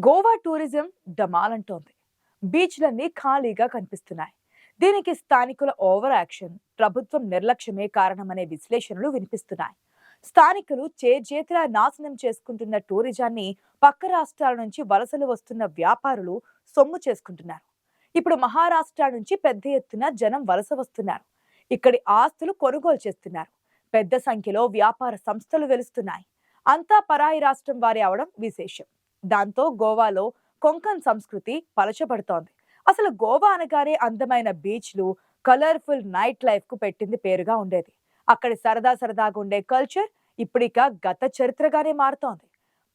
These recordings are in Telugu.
గోవా టూరిజం డమాలంటోంది. బీచ్లన్నీ ఖాళీగా కనిపిస్తున్నాయి. దీనికి స్థానికుల ఓవర్ యాక్షన్, ప్రభుత్వం నిర్లక్ష్యమే కారణమనే విశ్లేషణలు వినిపిస్తున్నాయి. స్థానికులు చేజేతులా నాశనం చేసుకుంటున్న టూరిజాన్ని పక్క రాష్ట్రాల నుంచి వలసలు వస్తున్న వ్యాపారులు సొమ్ము చేసుకుంటున్నారు. ఇప్పుడు మహారాష్ట్ర నుంచి పెద్ద ఎత్తున జనం వలస వస్తున్నారు. ఇక్కడి ఆస్తులు కొనుగోలు చేస్తున్నారు. పెద్ద సంఖ్యలో వ్యాపార సంస్థలు వెలుస్తున్నాయి. అంతా పరాయి రాష్ట్రం వారి అవడం విశేషం. దాంతో గోవాలో కొంకణ్ సంస్కృతి పలచబడుతోంది. అసలు గోవా అనగానే అందమైన బీచ్లు, కలర్ఫుల్ నైట్ లైఫ్ కు పెట్టింది పేరుగా ఉండేది. అక్కడి సరదాగా ఉండే కల్చర్ ఇప్పుడిక గత చరిత్రగానే మారుతోంది.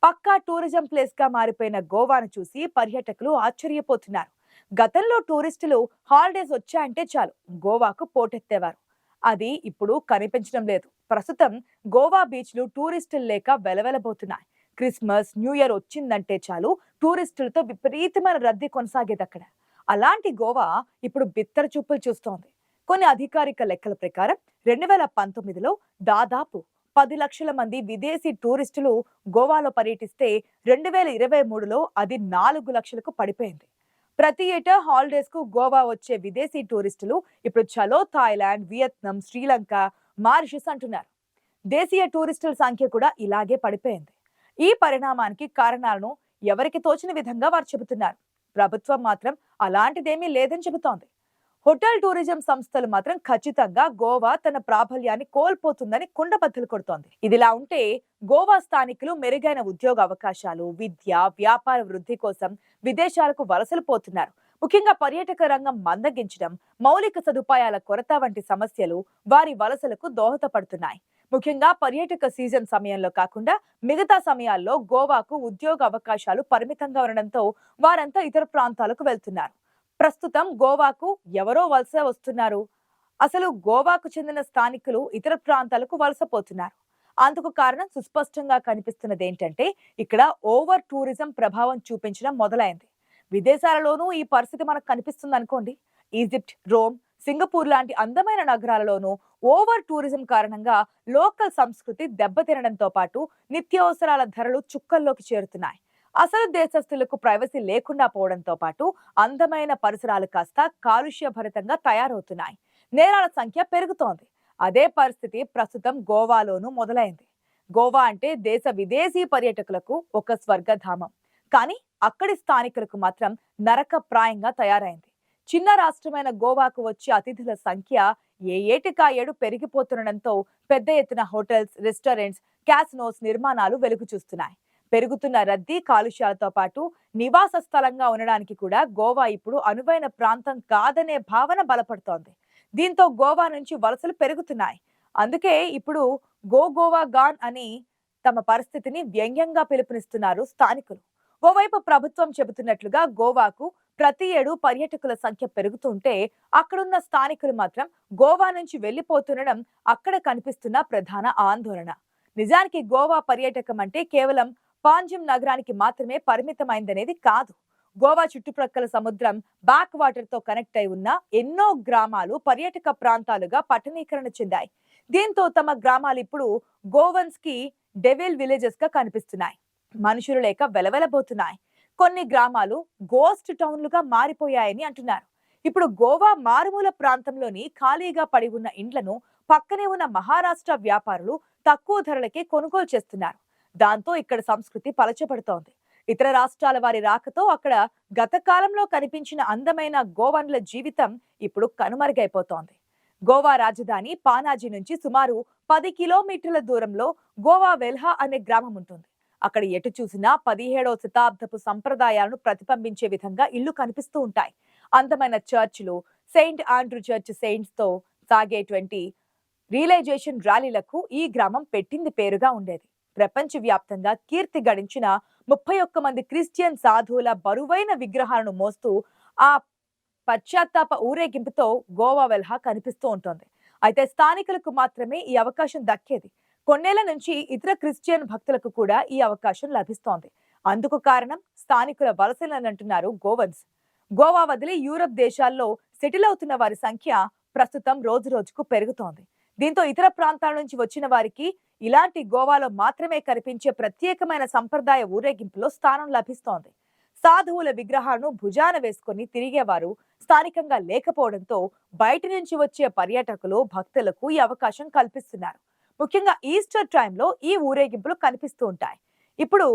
పక్కా టూరిజం ప్లేస్ గా మారిపోయిన గోవాను చూసి పర్యాటకులు ఆశ్చర్యపోతున్నారు. గతంలో టూరిస్టులు హాలిడేస్ వచ్చాయంటే చాలు గోవాకు పోటెత్తేవారు. అది ఇప్పుడు కనిపించడం లేదు. ప్రస్తుతం గోవా బీచ్లు టూరిస్టులు లేక వెలవెలబోతున్నాయి. క్రిస్మస్, న్యూ ఇయర్ వచ్చిందంటే చాలు టూరిస్టులతో విపరీతమైన రద్దీ కొనసాగేది అక్కడ. అలాంటి గోవా ఇప్పుడు బిత్తర చూపులు చూస్తోంది. కొన్ని అధికారిక లెక్కల ప్రకారం 2019లో దాదాపు 10 లక్షల మంది విదేశీ టూరిస్టులు గోవాలో పర్యటిస్తే 2023లో అది 4 లక్షలకు పడిపోయింది. ప్రతి ఏటా హాలిడేస్ కు గోవా వచ్చే విదేశీ టూరిస్టులు ఇప్పుడు చలో థాయిలాండ్, వియత్నాం, శ్రీలంక, మారిషస్ అంటున్నారు. దేశీయ టూరిస్టుల సంఖ్య కూడా ఇలాగే పడిపోయింది. ఈ పరిణామానికి కారణాలను ఎవరికి తోచిన విధంగా వారు చెబుతున్నారు. ప్రభుత్వం మాత్రం అలాంటిదేమీ లేదని చెబుతోంది. హోటల్ టూరిజం సంస్థలు మాత్రం ఖచ్చితంగా గోవా తన ప్రాబల్యాన్ని కోల్పోతుందని కుండబద్దలు కొడుతోంది. ఇదిలా ఉంటే గోవా స్థానికులు మెరుగైన ఉద్యోగ అవకాశాలు, విద్య, వ్యాపార వృద్ధి కోసం విదేశాలకు వలసలు పోతున్నారు. ముఖ్యంగా పర్యాటక రంగం మందగించడం, మౌలిక సదుపాయాల కొరత వంటి సమస్యలు వారి వలసలకు దోహదపడుతున్నాయి. ముఖ్యంగా పర్యాటక సీజన్ సమయంలో కాకుండా మిగతా సమయాల్లో గోవాకు ఉద్యోగ అవకాశాలు పరిమితంగా ఉండడంతో వారంతా ఇతర ప్రాంతాలకు వెళ్తున్నారు. ప్రస్తుతం గోవాకు ఎవరో వలస వస్తున్నారు. అసలు గోవాకు చెందిన స్థానికులు ఇతర ప్రాంతాలకు వలసపోతున్నారు. అందుకు కారణం సుస్పష్టంగా కనిపిస్తున్నది ఏంటంటే ఇక్కడ ఓవర్ టూరిజం ప్రభావం చూపించడం మొదలైంది. విదేశాలలోనూ ఈ పరిస్థితి మనకు కనిపిస్తుంది అనుకోండి. ఈజిప్ట్, రోమ్, సింగపూర్ లాంటి అందమైన నగరాలలోనూ ఓవర్ టూరిజం కారణంగా లోకల్ సంస్కృతి దెబ్బతినడంతో పాటు నిత్యావసరాల ధరలు చుక్కల్లోకి చేరుతున్నాయి. అసలు దేశస్తులకు ప్రైవసీ లేకుండా పోవడంతో పాటు అందమైన పరిసరాలు కాస్త కాలుష్యభరితంగా తయారవుతున్నాయి. నేరాల సంఖ్య పెరుగుతోంది. అదే పరిస్థితి ప్రస్తుతం గోవాలోనూ మొదలైంది. గోవా అంటే దేశ విదేశీ పర్యాటకులకు ఒక స్వర్గధామం. కానీ అక్కడి స్థానికులకు మాత్రం నరకప్రాయంగా తయారైంది. చిన్న రాష్ట్రమైన గోవాకు వచ్చే అతిథుల సంఖ్య ఏటికా ఏడు పెరిగిపోతుండటంతో పెద్ద ఎత్తున హోటల్స్, రెస్టారెంట్స్, క్యాసినోస్ నిర్మాణాలు వెలుగు చూస్తున్నాయి. పెరుగుతున్న రద్దీ, కాలుష్యాలతో పాటు నివాస స్థలంగా ఉండడానికి కూడా గోవా ఇప్పుడు అనువైన ప్రాంతం కాదనే భావన బలపడుతోంది. దీంతో గోవా నుంచి వలసలు పెరుగుతున్నాయి. అందుకే ఇప్పుడు గోవా గాన్ అని తమ పరిస్థితిని వ్యంగ్యంగా పిలుపునిస్తున్నారు స్థానికులు. ఓవైపు ప్రభుత్వం చెబుతున్నట్లుగా గోవాకు ప్రతి ఏడు పర్యాటకుల సంఖ్య పెరుగుతుంటే అక్కడున్న స్థానికులు మాత్రం గోవా నుంచి వెళ్లిపోతుండడం అక్కడ కనిపిస్తున్న ప్రధాన ఆందోళన. నిజానికి గోవా పర్యాటకం అంటే కేవలం పాంజిమ్ నగరానికి మాత్రమే పరిమితమైందనేది కాదు. గోవా చుట్టుప్రక్కల సముద్రం, బ్యాక్ వాటర్ తో కనెక్ట్ అయి ఉన్న ఎన్నో గ్రామాలు పర్యాటక ప్రాంతాలుగా పట్టణీకరణ చెందాయి. దీంతో తమ గ్రామాలు ఇప్పుడు గోవన్స్ కి డెవిల్ విలేజెస్ గా కనిపిస్తున్నాయి. మనుషులు లేక వెలవెలబోతున్నాయి. కొన్ని గ్రామాలు గోస్ట్ టౌన్లుగా మారిపోయాయని అంటున్నారు. ఇప్పుడు గోవా మారుమూల ప్రాంతంలోని ఖాళీగా పడి ఉన్న ఇండ్లను పక్కనే ఉన్న మహారాష్ట్ర వ్యాపారులు తక్కువ ధరలకే కొనుగోలు చేస్తున్నారు. దాంతో ఇక్కడ సంస్కృతి పలచబడుతోంది. ఇతర రాష్ట్రాల వారి రాకతో అక్కడ గత కాలంలో కనిపించిన అందమైన గోవన్ల జీవితం ఇప్పుడు కనుమరుగైపోతోంది. గోవా రాజధాని పానాజీ నుంచి సుమారు 10 కిలోమీటర్ల దూరంలో గోవా వెల్హా అనే గ్రామం ఉంటుంది. అక్కడ ఎటు చూసినా 17వ శతాబ్దపు సంప్రదాయాలను ప్రతిబింబించే విధంగా ఇళ్లు కనిపిస్తూ ఉంటాయి. అందమైన చర్చిలు, సెయింట్ ఆండ్రూ చర్చ్ సెయింట్స్ తో సాగేటువంటి రియలైజేషన్ ర్యాలీలకు ఈ గ్రామం పెట్టింది పేరుగా ఉండేది. ప్రపంచవ్యాప్తంగా కీర్తి గడించిన 31 మంది క్రిస్టియన్ సాధువుల బరువైన విగ్రహాలను మోస్తూ ఆ పశ్చాత్తాప ఊరేగింపుతో గోవా వెల్హా కనిపిస్తూ ఉంటుంది. అయితే స్థానికులకు మాత్రమే ఈ అవకాశం దక్కేది. కొన్నేళ్ల నుంచి ఇతర క్రిస్టియన్ భక్తులకు కూడా ఈ అవకాశం లభిస్తోంది. అందుకు కారణం స్థానికుల వలసలని అంటున్నారు గోవన్స్. గోవా వదిలి యూరప్ దేశాల్లో సెటిల్ అవుతున్న వారి సంఖ్య ప్రస్తుతం రోజు రోజుకు పెరుగుతోంది. దీంతో ఇతర ప్రాంతాల నుంచి వచ్చిన వారికి ఇలాంటి గోవాలో మాత్రమే కనిపించే ప్రత్యేకమైన సంప్రదాయ ఊరేగింపులో స్థానం లభిస్తోంది. సాధువుల విగ్రహాలను భుజాన వేసుకొని తిరిగేవారు స్థానికంగా లేకపోవడంతో బయట నుంచి వచ్చే పర్యాటకులు భక్తులకు ఈ అవకాశం కల్పిస్తున్నారు. ముఖ్యంగా ఈస్టర్ టైంలో ఈ ఊరేగింపులు కనిపిస్తూ ఉంటాయి. ఇప్పుడు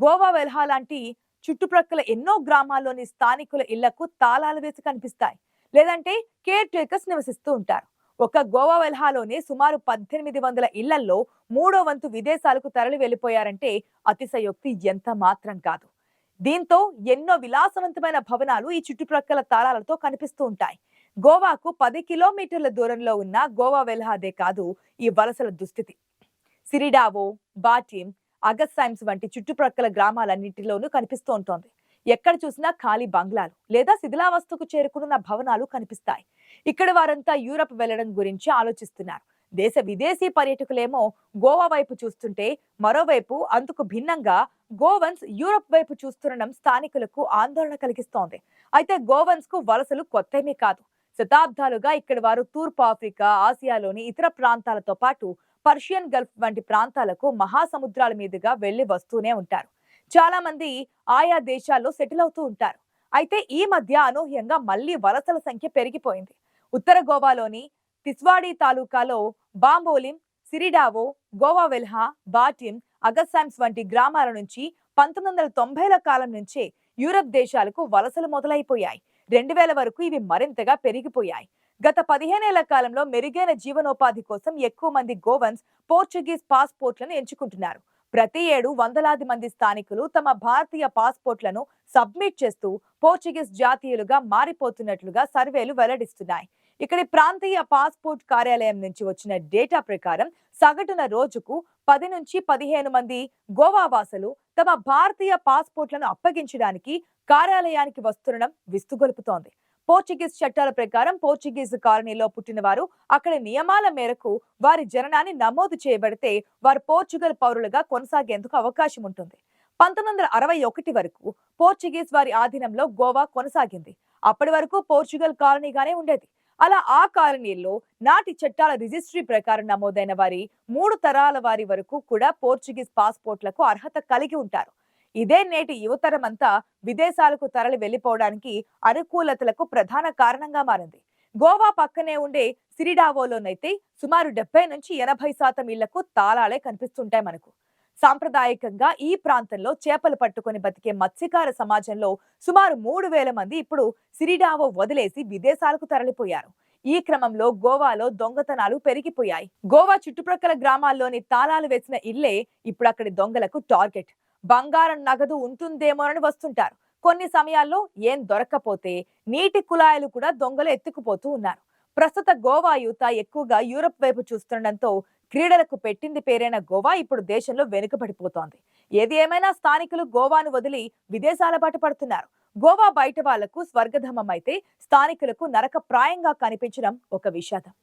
గోవా వెల్హా లాంటి చుట్టుప్రక్కల ఎన్నో గ్రామాల్లోని స్థానికుల ఇళ్లకు తాళాలు వేసి కనిపిస్తాయి. లేదంటే కేర్ టేకర్స్ నివసిస్తూ ఉంటారు. ఒక గోవా వెల్హాలోనే సుమారు 1800 ఇళ్లలో మూడో వంతు విదేశాలకు తరలి వెళ్లిపోయారంటే అతిశయోక్తి ఎంత మాత్రం కాదు. దీంతో ఎన్నో విలాసవంతమైన భవనాలు ఈ చుట్టుప్రక్కల తాళాలతో కనిపిస్తూ ఉంటాయి. గోవాకు 10 కిలోమీటర్ల దూరంలో ఉన్న గోవా వెల్హాదే కాదు ఈ వలసల దుస్థితి. సిరిడావో, బాటిం, అగస్సైమ్స్ వంటి చుట్టుప్రక్కల గ్రామాలన్నింటిలోనూ కనిపిస్తూ ఉంటోంది. ఎక్కడ చూసినా ఖాళీ బంగ్లాలు లేదా శిథిలావస్థకు చేరుకున్న భవనాలు కనిపిస్తాయి. ఇక్కడ వారంతా యూరప్ వెళ్లడం గురించి ఆలోచిస్తున్నారు. దేశ విదేశీ పర్యాటకులేమో గోవా వైపు చూస్తుంటే, మరోవైపు అందుకు భిన్నంగా గోవన్స్ యూరప్ వైపు చూస్తుండడం స్థానికులకు ఆందోళన కలిగిస్తోంది. అయితే గోవన్స్ కు వలసలు కొత్తేమీ కాదు. శతాబ్దాలుగా ఇక్కడ వారు తూర్పు ఆఫ్రికా, ఆసియాలోని ఇతర ప్రాంతాలతో పాటు పర్షియన్ గల్ఫ్ వంటి ప్రాంతాలకు మహాసముద్రాల మీదుగా వెళ్లి వస్తూనే ఉంటారు. చాలా మంది ఆయా దేశాల్లో సెటిల్ అవుతూ ఉంటారు. అయితే ఈ మధ్య అనూహ్యంగా మళ్లీ వలసల సంఖ్య పెరిగిపోయింది. ఉత్తర గోవాలోని తిస్వాడి తాలూకాలో బాంబోలిం, సిరిడావో, గోవా వెల్హా, బాటిం, అగస్సైమ్స్ వంటి గ్రామాల నుంచి 1990ల కాలం నుంచే యూరప్ దేశాలకు వలసలు మొదలైపోయాయి. 2000 వరకు ఇవి మరింతగా పెరిగిపోయాయి. గత 15 ఏళ్ల కాలంలో మెరుగైన జీవనోపాధి కోసం ఎక్కువ మంది గోవన్స్ పోర్చుగీస్ పాస్పోర్ట్లను ఎంచుకుంటున్నారు. ప్రతి ఏడు వందలాది మంది స్థానికులు తమ భారతీయ పాస్పోర్ట్లను సబ్మిట్ చేస్తూ పోర్చుగీస్ జాతీయులుగా మారిపోతున్నట్లుగా సర్వేలు వెల్లడిస్తున్నాయి. ఇక్కడి ప్రాంతీయ పాస్పోర్ట్ కార్యాలయం నుంచి వచ్చిన డేటా ప్రకారం సగటున రోజుకు 10 నుంచి 15 మంది గోవా వాసులు తమ భారతీయ పాస్పోర్ట్లను అప్పగించడానికి కార్యాలయానికి వస్తుండడం విస్తుగొలుపుతోంది. పోర్చుగీస్ చట్టాల ప్రకారం పోర్చుగీస్ కాలనీలో పుట్టిన వారు అక్కడి నియమాల మేరకు వారి జననాన్ని నమోదు చేయబడితే వారు పోర్చుగల్ పౌరులుగా కొనసాగేందుకు అవకాశం ఉంటుంది. 1961 వరకు పోర్చుగీస్ వారి ఆధీనంలో గోవా కొనసాగింది. అప్పటి వరకు పోర్చుగల్ కాలనీగానే ఉండేది. అలా ఆ కాలనీల్లో నాటి చట్టాల రిజిస్ట్రీ ప్రకారం నమోదైన వారి 3 తరాల వారి వరకు కూడా పోర్చుగీస్ పాస్పోర్ట్లకు అర్హత కలిగి ఉంటారు. ఇదే నేటి యువతరమంతా విదేశాలకు తరలి వెళ్లిపోవడానికి అనుకూలతలకు ప్రధాన కారణంగా మారింది. గోవా పక్కనే ఉండే సిరిడావోలోనైతే సుమారు 70 నుంచి 80% ఇళ్లకు తాళాలే కనిపిస్తుంటాయి మనకు. సాంప్రదాయకంగా ఈ ప్రాంతంలో చేపలు పట్టుకొని బతికే మత్స్యకార సమాజంలో సుమారు 3000 మంది ఇప్పుడు సిరిడావో వదిలేసి విదేశాలకు తరలిపోయారు. ఈ క్రమంలో గోవాలో దొంగతనాలు పెరిగిపోయాయి. గోవా చుట్టుప్రక్కల గ్రామాల్లోని తాళాలు వేసిన ఇళ్లే ఇప్పుడు అక్కడి దొంగలకు టార్గెట్. బంగారం, నగదు ఉంటుందేమోనని వస్తుంటారు. కొన్ని సమయాల్లో ఏం దొరక్కపోతే నీటి కుళాయిలు కూడా దొంగలు ఎత్తుకుపోతూ ఉన్నారు. ప్రస్తుత గోవా యువత ఎక్కువగా యూరప్ వైపు చూస్తుండటంతో క్రీడలకు పెట్టింది పేరైన గోవా ఇప్పుడు దేశంలో వెనుకబడిపోతోంది. ఏది ఏమైనా స్థానికులు గోవాను వదిలి విదేశాల బాట పడుతున్నారు. గోవా బయట వాళ్లకు స్వర్గధామం అయితే స్థానికులకు నరకప్రాయంగా కనిపించడం ఒక విషాదం.